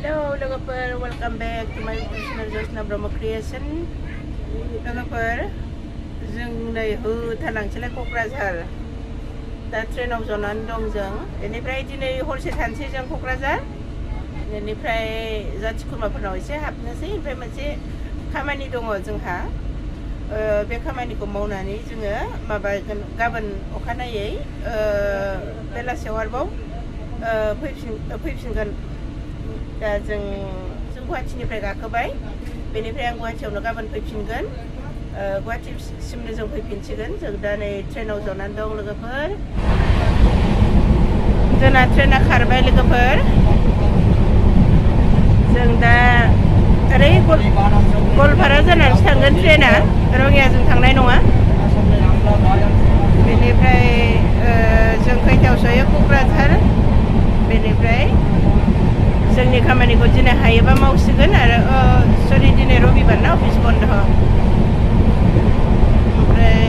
Hello, logoper. Welcome back to my YouTube channel Josna Brahma Creation. Logoper, जों नै थानांसिलाय क'क्राझार दा ट्रेनाव जनानै दं जों बेनिफ्राय दिनै हरसे थानोसै जों क'क्राझार बेनिफ्राय जाथि खुरमाफोरनाव एसे हाबनोसै ओमफ्राय मोनसे खामानि दङ जोंहा बे खामानिखौ मावनानै जोङो माबागोन गाबोन अखानायै बेलासियाव आरोबाव फैफिनगोन दा जों गुवाहाटीनिफ्राय गाखोबाय बेनिफ्राय आं गुवाहाटीयावनो गाबोन फैफिनगोन गुवाहाटीसिमनो जों फैफिनसिगोन जों दा नै ट्रेनाव जनानै दं लोगोफोर जोंना ट्रेना खारबाय लोगोफोर जों दा ओरै गवालपारा जानानै थांगोन ट्रेना रङियाजों थांनाय नङा बेनिफ्राय जों खैथायाव सहैयो क'क्राझार बेनिफ्राय जोंनि खामानिखौ दिनै हायोबा मावसिगोन आरो सरि दिनै रबिबार ना अफिस बन्द ओमफ्राय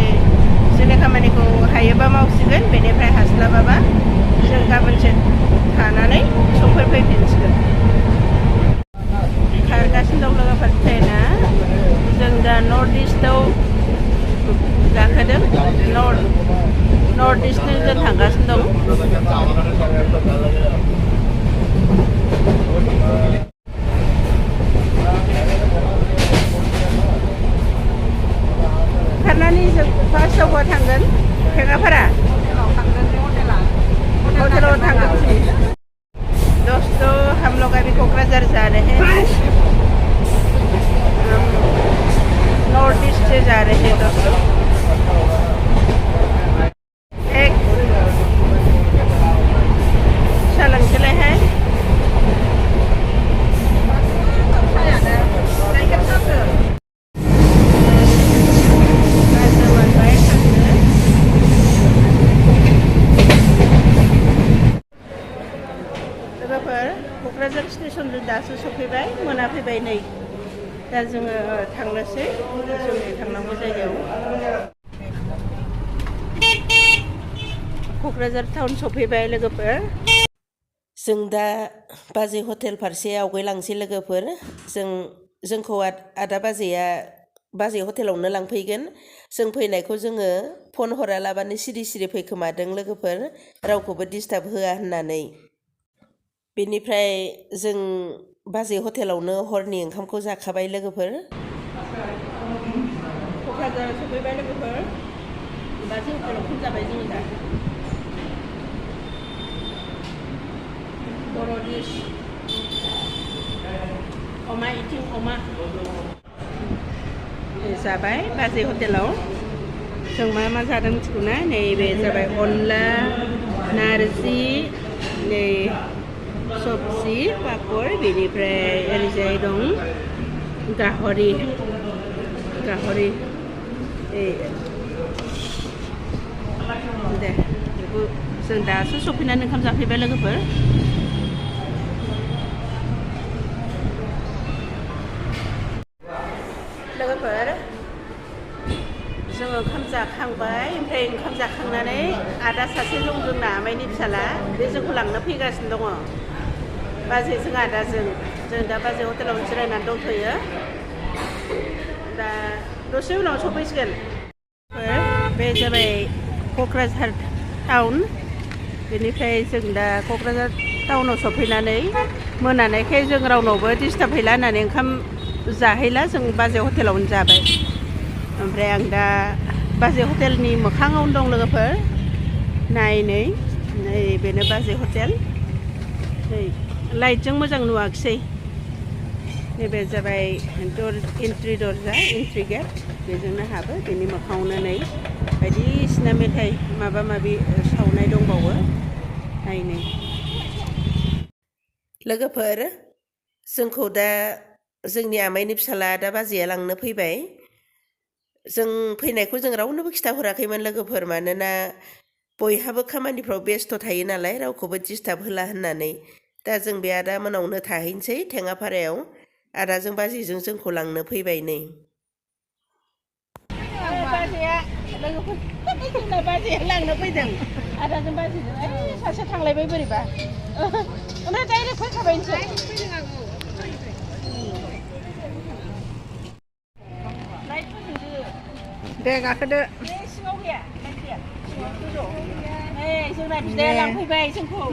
जोंनि खामानिखौ हायोबा मावसिगोन बेनिफ्राय हास्लाबाबा जों गाबोनसो थानानै समफोर फैफिनसिगोन खारगासिनो दं लोगोफोर ट्रेना जों दा नर्थ इस्टआव गाखोदों नर्थ इस्टजों जों थांगासिनो दं खारनानै जों फार्स्टआव बहा थांगोन थेङापारा हटेलाव थांगोन दोस्तों हम लोग अभी कोकराझार जा रहे हैं नॉर्थ ईस्ट से जा रहे हैं दोस्तों एक शलन चले हैं क'क्राझार स्टेशनजों दासो सफैबाय मोनाफैबाय नै दा जोङो थांनोसै जोंनि थांनांगौ जायगायाव क'क्राझार टाउन सफैबाय लोगोफोर जों दा बाजै हटेल फारसे आवगायलांसै लोगोफोर जोंखौ आदा बाजै हटेलावनो लांफैगोन जों फैनायखौ जोङो फन हरालाबानो सिरि सिरि फैखोमादों लोगोफोर रावखौबो डिस्टार्ब होआ होननानै बेनिफ्राय जों बाजै हटेलावनो हरनि ओंखामखौ जाखाबाय लोगोफोर क'क्राझार सफैबाय लोगोफोर बाजै हटेलाव ओंखाम जाबाय जोङो दा बर' डिश अमा इथिं अमा जाबाय बाजै हटेलाव जों मा जादों मिथिगौ ना नैबे जाबाय अनला नारजि नै सबजि पापर बेनिफ्राय ओरैजाय दं गाहरि दे बेखौ जों दासो सफैनानै ओंखाम जाफैबाय लोगोफोर जोङो ओंखाम जाखांबाय ओमफ्राय ओंखाम जाखांनानै आदा सासे दं जोंना आमाइनि फिसाला बे जोंखौ लांनो फैगासिनो दङ बाजैजों आदाजों जों दा बाजै हटेलाव जिरायनानै दंथ'यो दा दसे उनाव सफैसिगोन बे जाबाय क'क्राझार टाउन बेनिफ्राय जों दा क'क्राझार टाउनाव सफैनानै मोनानायखाय जों रावनावबो डिस्टार्ब हैला होननानै ओंखाम जाहैला जों बाजै हटेलावनो जाबाय ओमफ्राय आं दा बाजै हटेलनि मोखाङावनो दं लोगोफोर नै बेनो बाजै हटेल नै लाइटजों मोजां नुवाखिसै नैबे जाबाय एन्ट्रि दरजा एन्ट्रि गेट बेजोंनो हाबो बेनि मोखाङावनो नै बायदिसिना मेथाइ माबा माबि सावनाय दंबावो नै लोगोफोर जोंखौ दा जोंनि आमाइनि फिसाला दा बाजैया लांनो फैबाय जों फैनायखौ जों रावनोबो खिथाहराखैमोन लोगोफोर मानोना बयहाबो खामानिफ्राव बेस्थ' थायो नालाय रावखौबो डिस्टार्ब होला होननानै दा जों बे आदा मोनावनो थाहैनोसै थेङापारायाव आदाजों बाजैजों जोंखौ लांनो फैबाय नै बाजैया लांनो फैदों आदाजों बाजैजों सासे थांलायबाय बोरैबा ओमफ्राय डाइरेक्ट फैखाबाय नोंसोर दे गाखोदो बे सिङाव गैया मानसिया सिङाव गोजौ नै जोंना बिदाया लांफैबाय जोंखौ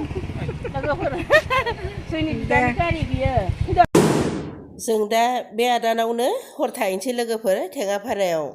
लोगोफोर जोंनि बिदानि गारि बियो जों दा बे आदानावनो हर थाहैनोसै लोगोफोर थेङापारायाव